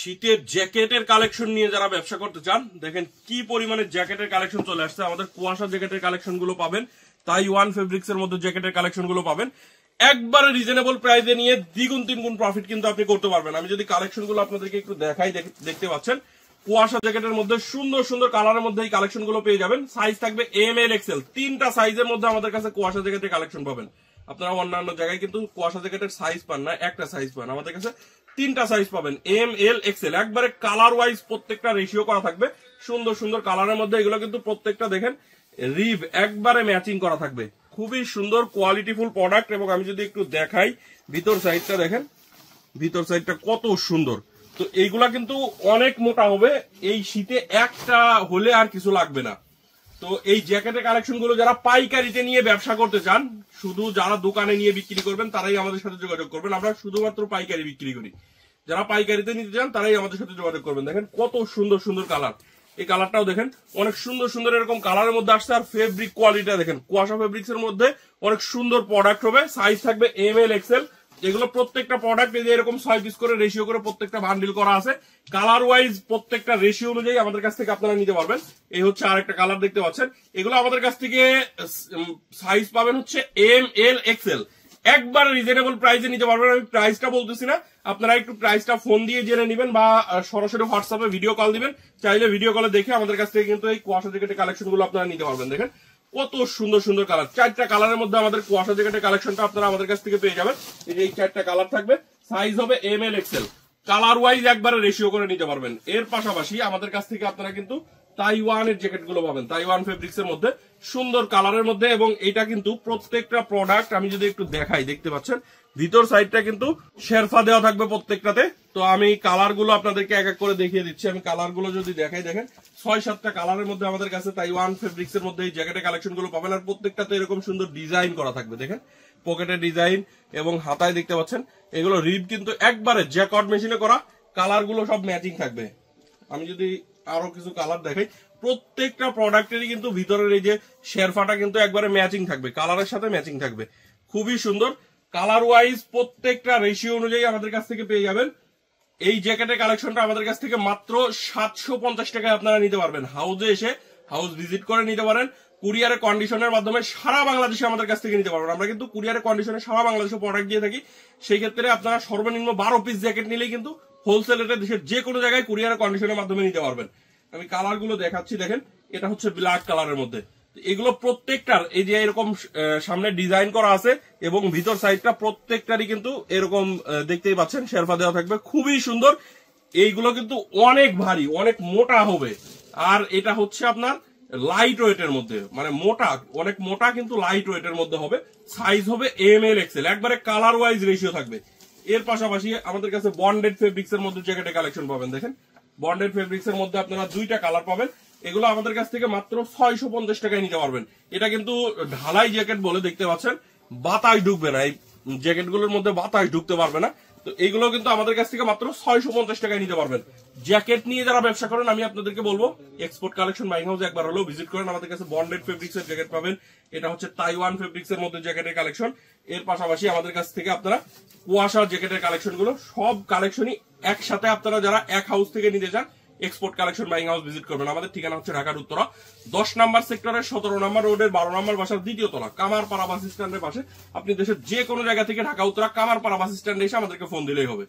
শীতের জ্যাকেটের কালেকশন নিয়ে যারা ব্যবসা করতে চান, দেখেন কি পরিমাণে জ্যাকেটের কালেকশন চলে আসছে। আমাদের কুয়াশা জ্যাকেটের কালেকশন গুলো পাবেন, তাইওয়ান ফেব্রিক্স এর মধ্যে জ্যাকেটের কালেকশন গুলো পাবেন একবারে রিজনেবল প্রাইসে নিয়ে দ্বিগুণ তিনগুণ প্রফিট কিন্তু আপনি করতে পারবেন। আমি যদি কালেকশন গুলো আপনাদেরকে একটু দেখাই, দেখতে পাচ্ছেন কুয়াশা জ্যাকেটের মধ্যে সুন্দর সুন্দর কালারের মধ্যে এই কালেকশন গুলো পেয়ে যাবেন। সাইজ থাকবে এম এল এক্সেল, তিনটা সাইজের মধ্যে আমাদের কাছে কুয়াশা জ্যাকেটের কালেকশন পাবেন। আপনারা অন্যান্য জায়গায় কিন্তু কুয়াশা জ্যাকেটের সাইজ পান না, একটা সাইজ পান, আমাদের কাছে তিনটা সাইজ পাবেন, এম এল এক্সেল। একবারে কালার ওয়াইজ প্রত্যেকটা রেশিও করা থাকবে, সুন্দর সুন্দর কালারের মধ্যে। এগুলো কিন্তু প্রত্যেকটা দেখেন রিভ একবারে ম্যাচিং করা থাকবে, খুবই সুন্দর কোয়ালিটিফুল প্রোডাক্ট। এবং আমি যদি একটু দেখাই ভিতর সাইডটা, দেখেন ভিতর সাইডটা কত সুন্দর। তো এইগুলা কিন্তু অনেক মোটা হবে, এই শীতে একটা হলে আর কিছু লাগবে না। তো এই জ্যাকেটের কালেকশন গুলো যারা পাইকারিতে নিয়ে ব্যবসা করতে চান, শুধু যারা দোকানে নিয়ে বিক্রি করবেন তারাই আমাদের সাথে যোগাযোগ করবেন। আমরা শুধুমাত্র পাইকারি বিক্রি করি, যারা পাইকারিতে নিতে চান তারাই আমাদের সাথে যোগাযোগ করবেন। দেখেন কত সুন্দর সুন্দর কালার, এই কালারটাও দেখেন অনেক সুন্দর সুন্দর এরকম কালারের মধ্যে আসছে। আর ফেব্রিক কোয়ালিটিটা দেখেন, কুয়াশা ফেব্রিক্স এর মধ্যে অনেক সুন্দর প্রোডাক্ট হবে। সাইজ থাকবে এম এল এক্সেল। এগুলো প্রত্যেকটা প্রোডাক্ট এই যে এরকম 6 পিস করে রেশিও করে প্রত্যেকটা বান্ডিল করা আছে। কালার ওয়াইজ প্রত্যেকটা রেশিও অনুযায়ী আমাদের কাছ থেকে আপনারা নিতে পারবেন। এই হচ্ছে আরেকটা কালার দেখতে পাচ্ছেন। এগুলো আমাদের কাছ থেকে সাইজ পাবেন হচ্ছে এম এল এক্সেল, একবার রিজনেবল প্রাইসে নিতে পারবেন। আমি প্রাইসটা বলতেছি না, আপনারা একটু প্রাইসটা ফোন দিয়ে জেনে নেবেন বা সরাসরি হোয়াটসঅ্যাপে ভিডিও কল দিবেন। চাইলে ভিডিও কলে দেখে আমাদের কাছ থেকে কিন্তু এই কুয়াশা জ্যাকেটের কালেকশন গুলো আপনারা নিতে পারবেন। দেখেন কত সুন্দর সুন্দর কালার, 4টা কালারের মধ্যে আমাদের কুয়াশা জ্যাকেটের কালেকশনটা আপনারা আমাদের কাছ থেকে পেয়ে যাবেন। এই 4টা কালার থাকবে, সাইজ হবে M L XL, colour wise একবারে রেশিও করে নিতে পারবেন। এর পাশাপাশি আমাদের কাছ থেকে আপনারা কিন্তু তাইওয়ানের জ্যাকেট গুলো পাবেন, তাইওয়ান ফেব্রিক্স এর মধ্যে সুন্দর কালারের মধ্যে। এবং এটা কিন্তু প্রত্যেকটা প্রোডাক্ট আমি যদি একটু দেখাই, দেখতে পাচ্ছেন ভিতর সাইডটা কিন্তু শেরফা দেওয়া থাকবে প্রত্যেকটাতে। তো আমি কালার গুলো আপনাদেরকে এক এক করে দেখিয়ে দিচ্ছি। আমি কালার গুলো যদি দেখাই, দেখেন 6-7টা কালারের মধ্যে আমাদের কাছে তাইওয়ান ফেব্রিক্স এর মধ্যে এই জ্যাকেটের কালেকশন গুলো পাবেন। আর প্রত্যেকটাতে এরকম সুন্দর ডিজাইন করা থাকবে, দেখেন পকেটের ডিজাইন এবং হাতায় দেখতে পাচ্ছেন এগুলো রিব কিন্তু একবারে জ্যাকট মেশিনে করা। কালার গুলো সব ম্যাচিং থাকবে। আমি যদি আরো কিছু কালার দেখাই, প্রত্যেকটা প্রোডাক্টেরই কিন্তু ভিতরের এই যে শেরফাটা কিন্তু একবারে ম্যাচিং থাকবে, কালারের সাথে ম্যাচিং থাকবে, খুবই সুন্দর। কালার ওয়াইজ প্রত্যেকটা রেশিও অনুযায়ী আমাদের কাছ থেকে পেয়ে যাবেন। এই জ্যাকেটের কালেকশনটা আমাদের কাছ থেকে মাত্র 750 টাকায় আপনারা নিতে পারবেন। হাউসে এসে হাউস ভিজিট করে নিতে পারেন। কুরিয়ারের কন্ডিশনের মাধ্যমে সারা বাংলাদেশে আমাদের কাছ থেকে নিতে পারবেন। আমরা কিন্তু কুরিয়ারের কন্ডিশনে সারা বাংলাদেশে প্রোডাক্ট দিয়ে থাকি। সেই ক্ষেত্রে আপনারা সর্বনিম্ন 12 পিস জ্যাকেট নিলেই কিন্তু হোলসেল রেটে দেশের যে কোনো জায়গায় কুরিয়ারের কন্ডিশনের মাধ্যমে নিতে পারবেন। আমি কালার গুলো দেখাচ্ছি, দেখেন এটা হচ্ছে ব্ল্যাক কালারের মধ্যে। এগুলো প্রত্যেকটার এই যে এরকম সামনে ডিজাইন করা আছে এবং ভিতর সাইডটা প্রত্যেকটারই কিন্তু এরকম দেখতেই পাচ্ছেন শেরফা দেওয়া থাকবে, খুবই সুন্দর। এইগুলো কিন্তু অনেক ভারী, অনেক মোটা হবে। আর এটা হচ্ছে আপনার লাইট ওয়েটের মধ্যে, মানে মোটা, অনেক মোটা কিন্তু লাইট ওয়েটের মধ্যে হবে। সাইজ হবে এম এল এক্সেল, একবারে কালার ওয়াইজ রেশিও থাকবে। এর পাশাপাশি আমাদের কাছে বন্ডেড ফেব্রিক্স এর মধ্যে জ্যাকেটের কালেকশন পাবেন। দেখেন বন্ডেড ফেব্রিক্স এর মধ্যে আপনারা 2টা কালার পাবেন। এগুলো আমাদের কাছ থেকে মাত্র 650 টাকায় নিতে পারবেন। এটা কিন্তু ঢালাই জ্যাকেট বলে, দেখতে পাচ্ছেন বাতাস ঢুকবে না, এই জ্যাকেট গুলোর মধ্যে বাতাস ঢুকতে পারবে না। তো এইগুলো কিন্তু আমাদের কাছ থেকে মাত্র 650 টাকায় নিতে পারবেন। জ্যাকেট নিয়ে যারা ব্যবসা করেন, আমি আপনাদেরকে বলবো এক্সপোর্ট কালেকশন বাইং হাউস একবার হলেও ভিজিট করেন। আমাদের কাছে বন্ডেড ফেব্রিক্স এর জ্যাকেট পাবেন। এটা হচ্ছে তাইওয়ান ফেব্রিক্স এর মধ্যে জ্যাকেটের কালেকশন। এর পাশাপাশি আমাদের কাছ থেকে আপনারা কুয়াশা জ্যাকেটের কালেকশন গুলো, সব কালেকশনই একসাথে আপনারা যারা এক হাউস থেকে নিতে চান, export collection buying house visit করবেন। আমাদের ঠিকানা হচ্ছে ঢাকার উত্তরা 10 নম্বর সেক্টরের 17 নম্বর রোডের 12 নম্বর বাসার 2য় তলা, কামারপাড়া বাস স্ট্যান্ডের পাশে। আপনি দেশের যে কোনো জায়গা থেকে ঢাকা উত্তরা কামারপাড়া বাস স্ট্যান্ডে এসে আমাদেরকে ফোন দিলেই হবে।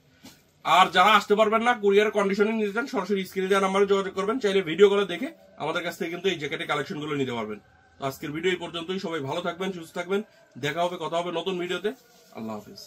আর যারা আসতে পারবেন না, কুরিয়ার কন্ডিশনে নিতে চান, সরাসরি স্ক্রিনে দেওয়া নাম্বারে যোগাযোগ করবেন। চাইলে ভিডিও কলে দেখে আমাদের কাছ থেকে কিন্তু এই জ্যাকেটের কালেকশন গুলো নিতে পারবেন। তো আজকের ভিডিও এই পর্যন্তই। সবাই ভালো থাকবেন, সুস্থ থাকবেন। দেখা হবে, কথা হবে নতুন ভিডিওতে। আল্লাহ হাফিজ।